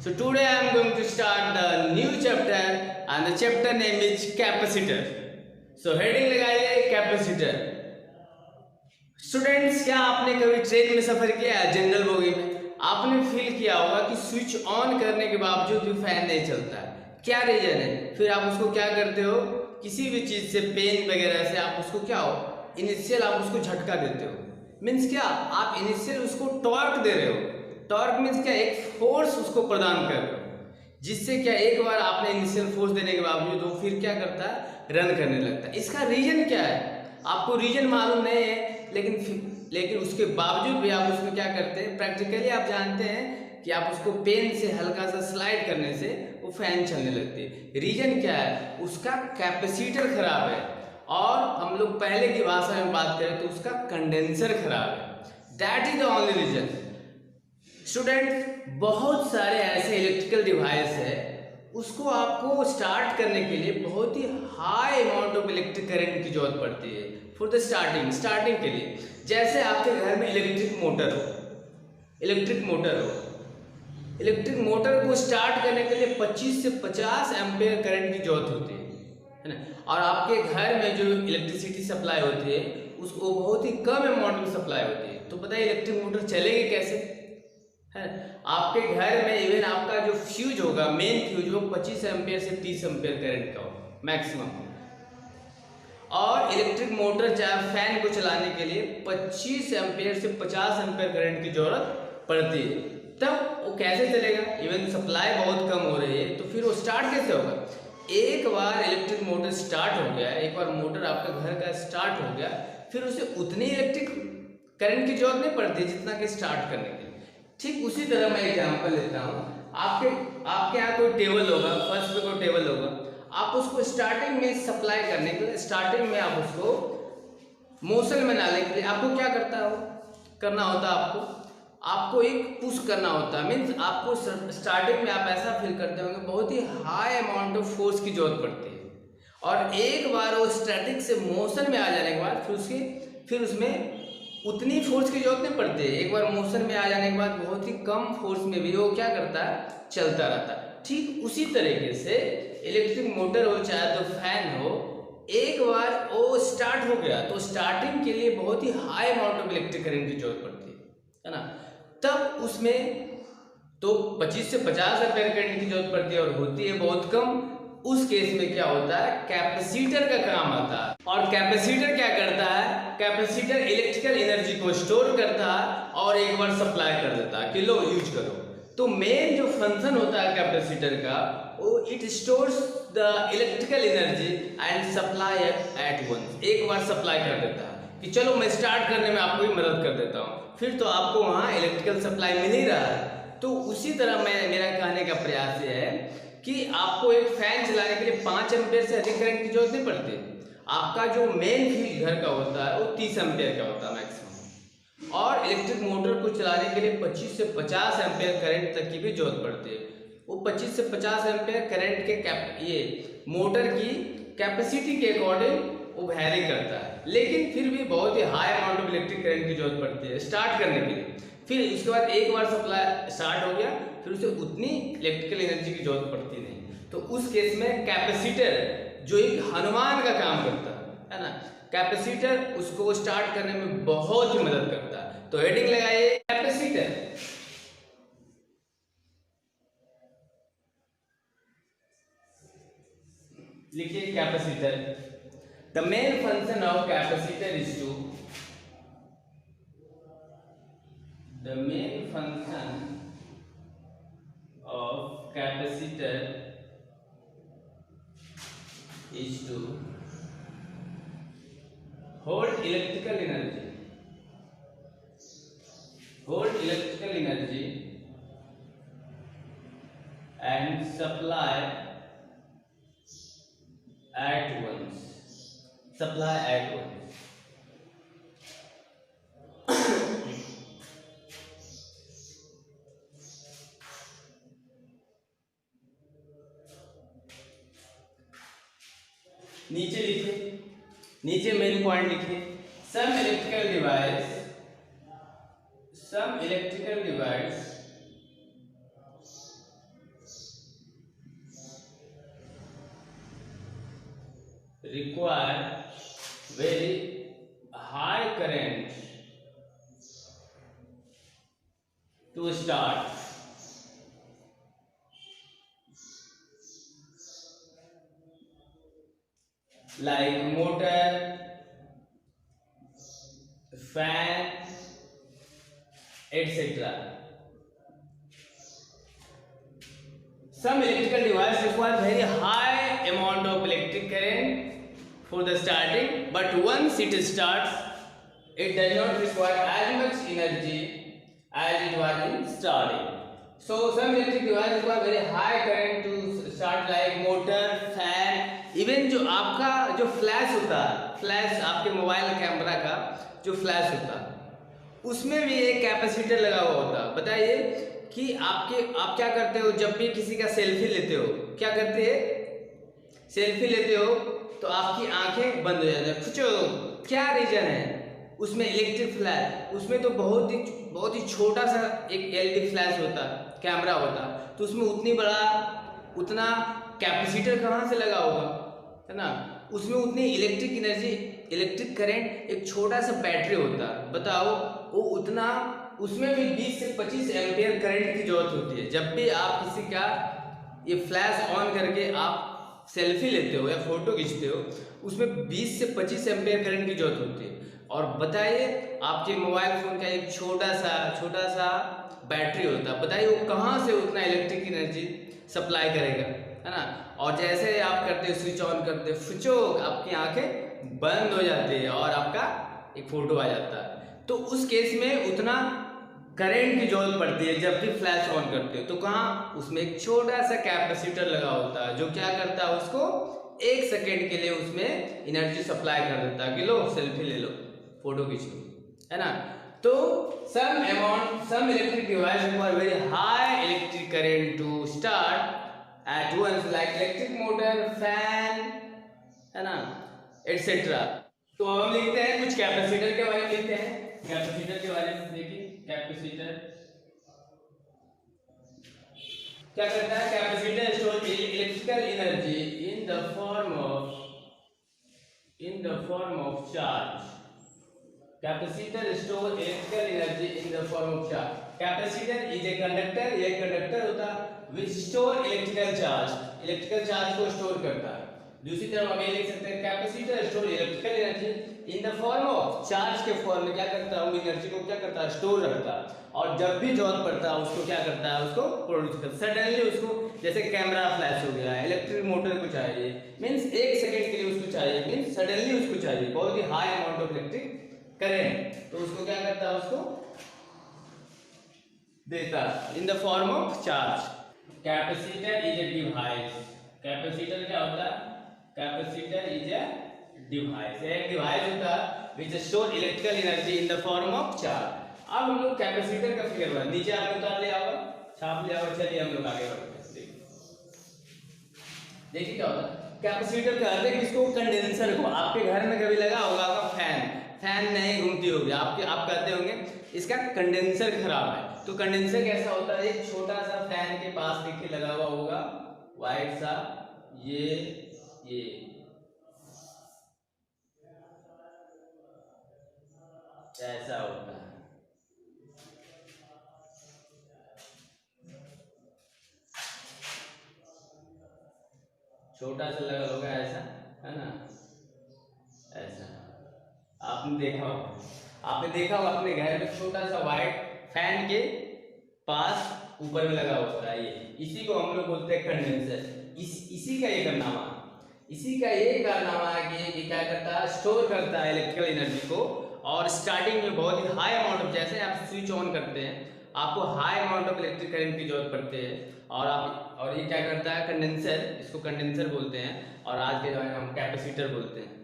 So today I am going to start the new chapter and the chapter name is capacitor. So heading लगाइए capacitor. Students, क्या आपने कभी train में सफर किया है? जनरल बोगी में आपने फील किया होगा कि स्विच ऑन करने के बावजूद भी फैन नहीं चलता है। क्या रीजन है? फिर आप उसको क्या करते हो, किसी भी चीज से, पेन वगैरह से आप उसको क्या हो, इनिशियल आप उसको झटका देते हो। मीन्स क्या, आप इनिशियल उसको टॉर्क दे रहे हो। टॉर्क मीन्स क्या, एक फोर्स उसको प्रदान कर रहे हो, जिससे क्या एक बार आपने इनिशियल फोर्स देने के बावजूद वो फिर क्या करता है, रन करने लगता है। इसका रीजन क्या है? आपको रीजन मालूम नहीं है, लेकिन उसके बावजूद भी आप उसमें क्या करते हैं, प्रैक्टिकली आप जानते हैं कि आप उसको पेन से हल्का सा स्लाइड करने से वो फैन चलने लगती है। रीजन क्या है? उसका कैपेसिटर खराब है, और हम लोग पहले की भाषा में बात करें तो उसका कंडेंसर खराब है। That is the only reason. Student, बहुत सारे ऐसे इलेक्ट्रिकल डिवाइस है, उसको आपको स्टार्ट करने के लिए बहुत ही high amount of electric current की जरूरत पड़ती है फॉर द स्टार्टिंग के लिए। जैसे आपके घर में इलेक्ट्रिक मोटर को स्टार्ट करने के लिए 25 से 50 एम्पेयर करंट की जरूरत होती है ना। और आपके घर में जो इलेक्ट्रिसिटी सप्लाई होती है उसको बहुत ही कम अमाउंट में सप्लाई होती है। तो बताइए इलेक्ट्रिक मोटर चलेगी कैसे? है आपके घर में इवन आपका जो फ्यूज होगा, मेन फ्यूज, वो 25 एम्पेयर से 30 एम्पेयर करंट का हो मैक्सिमम। और इलेक्ट्रिक मोटर चाहे फैन को चलाने के लिए 25 एम्पेयर से 50 एम्पेयर करंट की जरूरत पड़ती है। तब वो कैसे चलेगा? इवन सप्लाई बहुत कम हो रही है, तो फिर वो स्टार्ट कैसे होगा? एक बार इलेक्ट्रिक मोटर स्टार्ट हो गया, एक बार मोटर आपका घर का स्टार्ट हो गया, फिर उसे उतनी इलेक्ट्रिक करंट की जरूरत नहीं पड़ती जितना कि स्टार्ट करने के लिए। ठीक उसी तरह मैं एग्जांपल लेता हूँ। आपके यहाँ कोई टेबल होगा, फर्स्ट पे कोई टेबल होगा, आप उसको स्टार्टिंग में सप्लाई करने के लिए, स्टार्टिंग में आप उसको मोशन में डालने के लिए आपको क्या करना होता है, आपको एक पुश करना होता है। मीन्स आपको स्टार्टिंग में आप ऐसा फील करते होंगे बहुत ही हाई अमाउंट ऑफ फोर्स की जरूरत पड़ती है, और एक बार वो स्टैटिक से मोशन में आ जाने के बाद फिर उसमें उतनी फोर्स की जरूरत नहीं पड़ती है। एक बार मोशन में आ जाने के बाद बहुत ही कम फोर्स में भी वो क्या करता है, चलता रहता है। ठीक उसी तरीके से इलेक्ट्रिक मोटर हो चाहे तो फैन हो, एक बार वो स्टार्ट हो गया तो स्टार्टिंग के लिए बहुत ही high amount of electric current की जरूरत पड़ती है ना। तब उसमें तो 25 से 50 एम्पीयर करंट की जरूरत पड़ती है और होती है बहुत कम। उस केस में क्या होता है, कैपेसिटर का काम आता है। और कैपेसिटर क्या करता है? कैपेसिटर इलेक्ट्रिकल एनर्जी को स्टोर करता है और एक बार सप्लाई कर देता है कि लो यूज करो। तो मेन जो फंक्शन होता है कैपेसिटर का, वो it stores the electrical energy and supply at once. एक बार सप्लाई कर देता है कि चलो मैं स्टार्ट करने में आपको भी मदद कर देता हूँ, फिर तो आपको वहाँ इलेक्ट्रिकल सप्लाई मिल ही रहा है। तो उसी तरह मेरा कहने का प्रयास ये है कि आपको एक फैन चलाने के लिए 5 एम्पेयर से अधिक करंट की जरूरत नहीं पड़ती। आपका जो मेन फ्यूज घर का होता है वो 30 एम्पेयर का होता है मैक्सिमम, और इलेक्ट्रिक मोटर को चलाने के लिए 25 से 50 एम्पेयर करंट तक की भी जरूरत पड़ती है। वो 25 से 50 एम्पेयर करंट के ये मोटर की कैपेसिटी के अकॉर्डिंग वो वैरी करता है, लेकिन फिर भी बहुत ही high amount of electric current की जरूरत पड़ती है स्टार्ट करने के लिए। फिर उसके बाद एक बार सप्लाई स्टार्ट हो गया, फिर उसे उतनी इलेक्ट्रिकल एनर्जी की जरूरत पड़ती नहीं। तो उस केस में कैपेसिटर जो एक हनुमान का काम करता है ना, कैपेसिटर उसको स्टार्ट करने में बहुत ही मदद करता है। तो हेडिंग लगाइए कैपेसिटर। लिखिए capacitor. The main function of capacitor is to The main function of capacitor is to hold electrical energy and supply at once. नीचे लिखिए, नीचे मेन पॉइंट लिखिए। Some electrical device require very high current to start, like motor, fan, etc. Some electrical device require very high amount of electric current for the starting, but once it starts, it does not require as much energy as it was in starting. So some electric device require very high current to start, like motor, fan, even जो आपका जो flash होता है, flash आपके mobile camera का जो flash होता है, उसमें भी एक कैपेसिटर लगा हुआ होता है। बताइए कि आप क्या करते हो जब भी किसी का सेल्फी लेते हो, क्या करते हैं? सेल्फी लेते हो तो आपकी आंखें बंद हो जाती है, कुछ क्या रीजन है? उसमें इलेक्ट्रिक फ्लैश, उसमें तो बहुत ही छोटा सा एक एलईडी फ्लैश होता, कैमरा होता, तो उसमें उतना कैपेसिटर कहाँ से लगा होगा, है ना? उसमें उतनी इलेक्ट्रिक एनर्जी, इलेक्ट्रिक करंट, एक छोटा सा बैटरी होता, बताओ वो उतना, उसमें भी 20 से 25 एम्पियर करंट की जरूरत होती है। जब भी आप किसी का ये फ्लैश ऑन करके आप सेल्फी लेते हो या फोटो खींचते हो, उसमें 20 से 25 एम्पियर करंट की जरूरत होती है। और बताइए आपके मोबाइल फोन का एक छोटा सा बैटरी होता है, बताइए वो कहाँ से उतना इलेक्ट्रिक एनर्जी सप्लाई करेगा, है ना? और जैसे आप करते हो, स्विच ऑन करते हो, फुचोक आपकी आंखें बंद हो जाती है और आपका एक फोटो आ जाता है। तो उस केस में उतना करंट की जरूरत पड़ती है जब भी फ्लैश ऑन करते हो, तो कहाँ? उसमें एक छोटा सा कैपेसिटर लगा होता है जो क्या करता है, उसको 1 सेकेंड के लिए उसमें एनर्जी सप्लाई कर देता है कि लो सेल्फी ले लो, फोटो खींच लो, है ना? तो some electric device require very high electric current to start at once, like electric motor, fan, है ना, etc. तो हम लिखते हैं कुछ कैपेसिटर के बारे में, लिखते हैं कैपेसिटर के बारे में। देखिए कैपेसिटर क्या करता है? Capacitor store electrical energy in the form of charge. Capacitor store electrical energy in the form of charge. Capacitor is a conductor, एक कंडक्टर होता है which store electrical charge, electrical charge को स्टोर करता है। दूसरी तरफ हम ये लिख सकते हैं capacitor store electrical energy in the form of charge, के फॉर्म में क्या करता है? वो एनर्जी को क्या करता है? स्टोर रखता है, और जब भी जरूरत पड़ता है उसको क्या करता है? उसको प्रोड्यूस करता है सडनली। उसको जैसे कैमरा फ्लैश हो गया, इलेक्ट्रिक मोटर को चाहिए, मीन्स 1 सेकेंड के लिए उसको चाहिए, मीन्स सडनली उसको चाहिए बहुत ही high amount of electric current, तो उसको क्या करता है? उसको देता in the form of charge. Capacitor is a device, capacitor क्या होता है? कैपेसिटर इज ए डिवाइस, एक डिवाइस होता है which store electrical energy in the form of charge. अब हम लोग कैपेसिटर का फिगर बना, नीचे आपने उतार लिया होगा, छाप लिया होगा। चलिए हम लोग आगे बढ़ते हैं। देखिए क्या होता है? कैपेसिटर कहते हैं कि इसको कंडेंसर को, आपके घर में कभी लगा होगा आपका फैन नहीं घूमती होगी, आप कहते होंगे इसका कंडेंसर खराब है। तो कंडेंसर कैसा होता है? एक छोटा सा फैन के पास देखिए लगा हुआ होगा वाइट सा, ये ऐसा होता है। छोटा सा लगा होगा ऐसा, है ना, ऐसा आपने देखा होगा अपने घर में छोटा सा वाइट फैन के पास ऊपर में लगा होता है, ये इसी को हम लोग बोलते हैं कंडेंसर। इसी का ये कारनामा है कि ये क्या करता है? स्टोर करता है इलेक्ट्रिकल एनर्जी को, और स्टार्टिंग में बहुत ही हाई अमाउंट ऑफ, जैसे आप स्विच ऑन करते हैं आपको high amount of electric current की जरूरत पड़ती है, और ये क्या करता है? कंडेंसर, इसको कंडेंसर बोलते हैं, और आज के जमाने में हम कैपेसिटर बोलते हैं।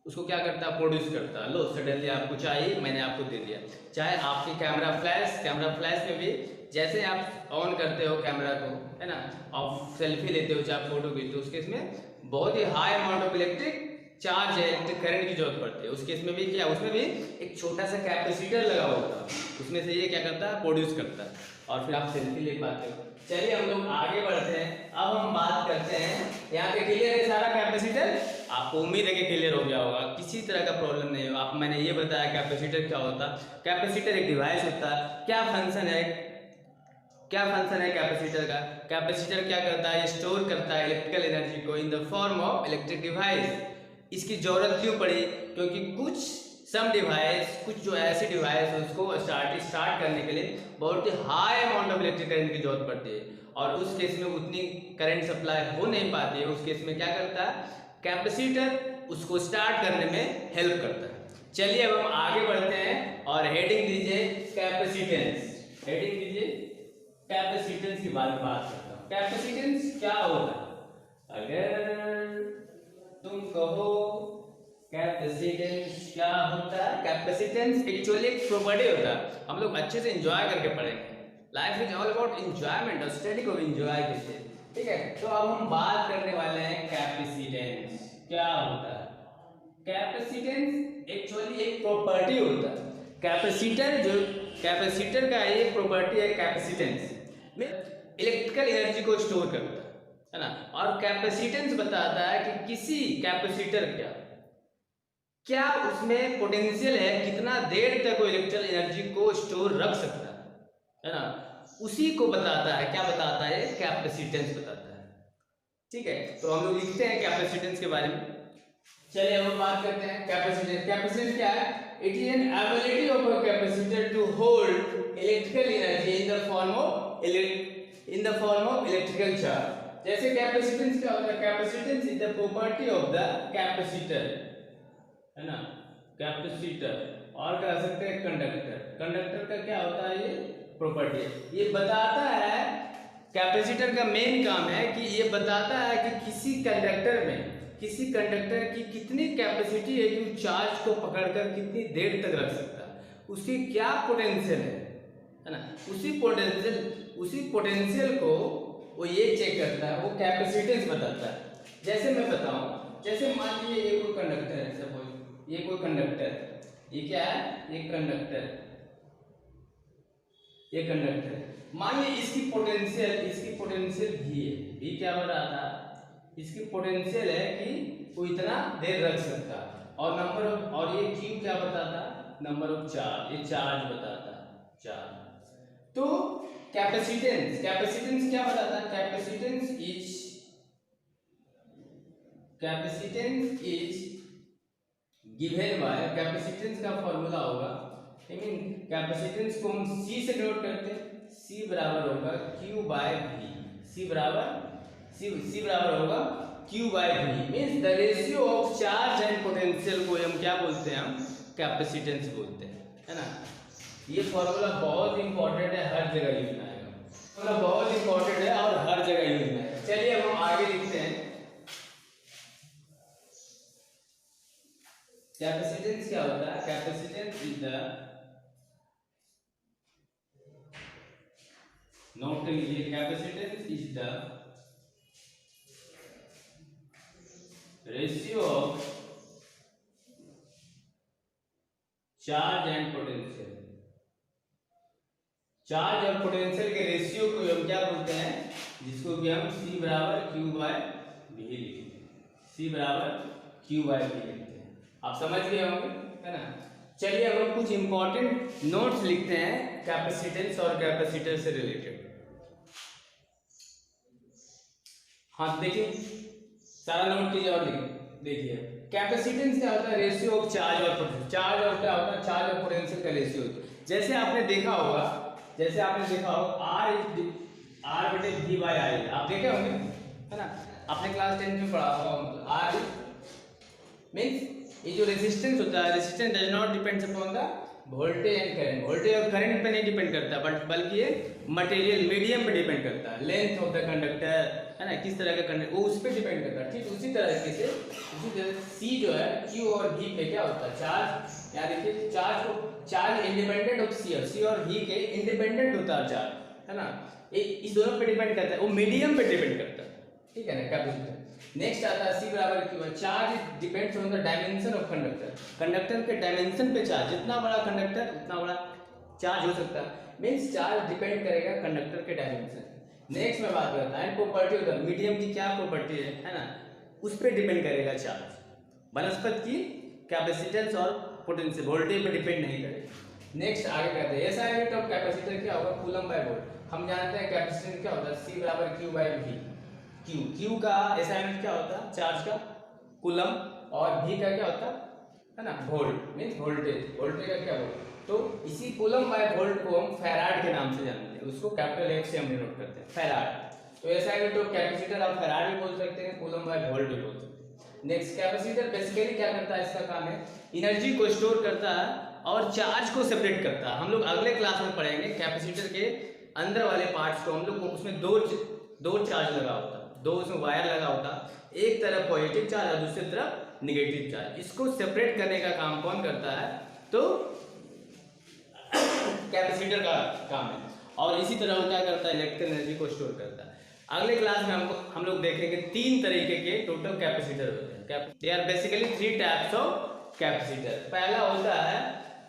उसको क्या करता है? प्रोड्यूस करता है। लो सडनली आपको चाहिए, मैंने आपको दे दिया। चाहे आपकी कैमरा फ्लैश में भी जैसे आप ऑन करते हो कैमरा को, है ना, आप सेल्फी लेते हो, चाहे फोटो खींचते हो, उसके इसमें बहुत ही high amount of electric charge है, इलेक्ट्रिक करंट की जरूरत पड़ती है। उस केस में भी क्या, उसमें भी एक छोटा सा कैपेसिटर लगा होता है, उसमें से ये क्या करता है? प्रोड्यूस करता है, और फिर आप सेल्फी ले पाते हो। चलिए हम लोग आगे बढ़ते हैं। अब हम बात करते हैं, यहाँ पे क्लियर है सारा कैपेसिटर। आपको उम्मीद है कि क्लियर हो गया होगा, किसी तरह का प्रॉब्लम नहीं होगा। आप मैंने ये बताया कैपेसिटर क्या होता है। कैपेसिटर एक डिवाइस होता है। क्या फंक्शन है कैपेसिटर का? कैपेसिटर क्या करता है? स्टोर करता है इलेक्ट्रिकल एनर्जी को इन the form of electric device. इसकी जरूरत क्यों पड़ी? क्योंकि कुछ जो ऐसे डिवाइस है उसको स्टार्ट करने के लिए बहुत ही high amount of electric current की जरूरत पड़ती है, और उस केस में उतनी करंट सप्लाई हो नहीं पाती है। उस केस में क्या करता है कैपेसिटर? उसको स्टार्ट करने में हेल्प करता है। चलिए अब हम आगे बढ़ते हैं और हेडिंग दीजिए कैपेसिटेंस। हेडिंग दीजिए कैपेसिटेंस के बारे में बात करता हूँ। कैपेसिटेंस क्या होता है? अगर तुम कहो कैपेसिटेंस क्या होता है? कैपेसिटेंस एक्चुअली एक प्रॉपर्टी होता है। हम लोग अच्छे से एंजॉय करके पढ़ेंगे। Life is all about enjoyment और स्टडी को एंजॉय कीजिए, ठीक है। तो अब हम बात करने वाले हैं कैपेसिटेंस क्या होता है। कैपेसिटेंस एक्चुअली एक प्रॉपर्टी होता है। कैपेसिटर का एक प्रॉपर्टी है कैपेसिटेंस में इलेक्ट्रिकल एनर्जी को स्टोर करता है ना। और कैपेसिटेंस बताता है कि किसी कैपेसिटर क्या उसमें पोटेंशियल है, कितना देर तक वो इलेक्ट्रिकल एनर्जी को स्टोर रख सकता है ना। उसी को बताता है, क्या बताता है? कैपेसिटेंस बताता है, ठीक है। तो हम लोग लिखते हैं कैपेसिटेंस के बारे में। चलिए हम बात करते हैं कैपेसिटेंस। कैपेसिटेंस क्या है? It is an ability of a capacitor to hold electrical energy in the form of electrical charge. जैसे कैपेसिटेंस क्या होता है? Capacitance is the property of the capacitor, है ना। कैपेसिटर और कह सकते हैं कंडक्टर। कंडक्टर का क्या होता है? ये प्रॉपर्टी है। ये बताता है, कैपेसिटर का मेन काम है कि ये बताता है कि किसी कंडक्टर की कितनी कैपेसिटी है कि चार्ज को पकड़कर कितनी देर तक रख सकता है, उसकी क्या पोटेंशियल है ना। उसी पोटेंशियल को वो ये चेक करता है, वो कैपेसिटेंस बताता है। जैसे मैं बताऊं, जैसे मान लीजिए ये कोई कंडक्टर है, सपोज ये कोई कंडक्टर, ये क्या है? ये कंडक्टर मान लीजिए इसकी पोटेंशियल भी है। भी क्या हो रहा था? इसकी पोटेंशियल है कि वो इतना देर रख सकता है। और ये क्यू क्या बताता? नंबर ऑफ चार्ज, ये चार्ज बताता है, चार्ज। तो कैपेसिटेंस क्या बताता है? Capacitance is given by, capacitance का फॉर्मूला होगा, कैपेसिटेंस को हम C से डिनोट करते हैं। C बराबर होगा Q बाय V। C बराबर होगा Q by V, means the ratio of charge and potential को हम क्या बोलते हैं? हम कैपेसिटेंस बोलते हैं, है ना। ये फॉर्मूला बहुत इंपॉर्टेंट है, हर जगह यूज में आएगा। फॉर्मूला बहुत इंपॉर्टेंट है और हर जगह यूज में आएगा। चलिए अब हम आगे लिखते हैं। कैपेसिटेंस क्या होता है? कैपेसिटेंस इज द, नोट लीजिए, capacitance is the ratio of charge and potential. Charge और पोटेंशियल के रेशियो को हम क्या बोलते हैं? जिसको कि हम C बराबर Q बाय V लिखते हैं। C बराबर Q बाय V लिखते हैं। आप समझ गए होंगे, है ना। चलिए अब हम कुछ इंपॉर्टेंट नोट्स लिखते हैं कैपेसिटेंस और कैपेसिटर से रिलेटेड। हाँ देखिए, सारा नोट कीजिए और देखिए कैपेसिटेंस क्या होता है? रेशियो ऑफ चार्ज और पोटेंशियल। चार्ज और क्या होता है? चार्ज और पोटेंशियल का रेशियो। जैसे आपने देखा होगा R बटे V बाय I, आप देखे होंगे, है ना। आपने क्लास 10 में पढ़ा होगा। R मीन्स ये जो रेजिस्टेंस होता है, resistance does not depends upon the voltage and current. Voltage और करंट पे नहीं डिपेंड करता, बल्कि ये मटेरियल मीडियम पे डिपेंड करता है। लेंथ ऑफ द कंडक्टर, है ना, किस तरह का कंडक्टर, वो उस पर डिपेंड करता है। ठीक उसी तरह से C जो है Q और V पे क्या होता है? चार्ज। यहाँ देखिए चार्ज इंडिपेंडेंट ऑफ C और V के इंडिपेंडेंट होता है चार्ज, है ना। इस दोनों पे डिपेंड करता है, वो मीडियम पे डिपेंड करता है, ठीक है ना। कैपेसिटर नेक्स्ट आता है C बराबर Q। Charge depends on the dimension of conductor के डायमेंशन पे चार्ज, जितना बड़ा कंडक्टर उतना बड़ा चार्ज हो सकता है। मीन्स चार्ज डिपेंड करेगा कंडक्टर के डायमेंशन। नेक्स्ट में बात करता है प्रॉपर्टी होता है मीडियम की, क्या प्रॉपर्टी है ना, उस पर डिपेंड करेगा चार्ज। वनस्पति की कैपेसिटेंस और पोटेंशियल वोल्टेज पर डिपेंड नहीं करेगा। नेक्स्ट आगे कहते हैं ऐसा यूनिट ऑफ कैपेसिटर क्या होगा, कूलम बाय वोल्ट। हम जानते हैं कैपेसिटेंस क्या होता है, C बराबर Q बाई V। Q का ऐसा यूनिट क्या होता है, चार्ज का कूलम, और V का क्या होता है ना, वोल्ट मींस वोल्टेज, वोल्टेज का क्या वोल्ट। तो इसी कूलम बाय वोल्ट को हम फैराड के नाम से जानते हैं, उसको कैपिटल F से हम डिनोट करते हैं, फैराड। तो ऐसा यूनिट ऑफ कैपेसिटर आप फैराड भी बोल सकते हैं, कूलम बाय वोल्ट भी बोल सकते हैं। नेक्स्ट कैपेसिटर बेसिकली क्या करता है, इसका काम है एनर्जी को स्टोर करता है और चार्ज को सेपरेट करता है। हम लोग अगले क्लास में पढ़ेंगे कैपेसिटर के अंदर वाले पार्ट्स को, हम लोग को उसमें दो चार्ज लगा होता है, दो उसमें वायर लगा होता है, एक तरफ पॉजिटिव चार्ज और दूसरी तरफ नेगेटिव चार्ज। इसको सेपरेट करने का काम कौन करता है, तो कैपेसिटर का काम है। और इसी तरह वो क्या करता है, इलेक्ट्रिकल एनर्जी को स्टोर करता है। अगले क्लास में हम लोग देखेंगे 3 तरीके के टोटल कैपेसिटर होते हैं। They are basically 3 types of capacitor. पहला होता है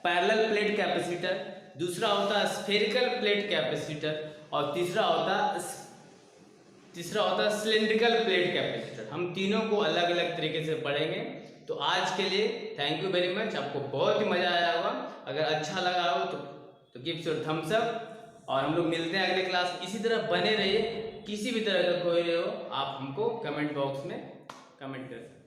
पैरेलल प्लेट कैपेसिटर, दूसरा होता है स्फेरिकल प्लेट कैपेसिटर, और तीसरा होता है सिलिंड्रिकल प्लेट कैपेसिटर। हम तीनों को अलग अलग तरीके से पढ़ेंगे। तो आज के लिए थैंक यू वेरी मच, आपको बहुत ही मजा आया होगा। अगर अच्छा लगा हो तो गिव योर थम्स अप, और हम लोग मिलते हैं अगले क्लास। इसी तरह बने रहिए, किसी भी तरह का कोई हो आप हमको कमेंट बॉक्स में कमेंट कर सकते हैं।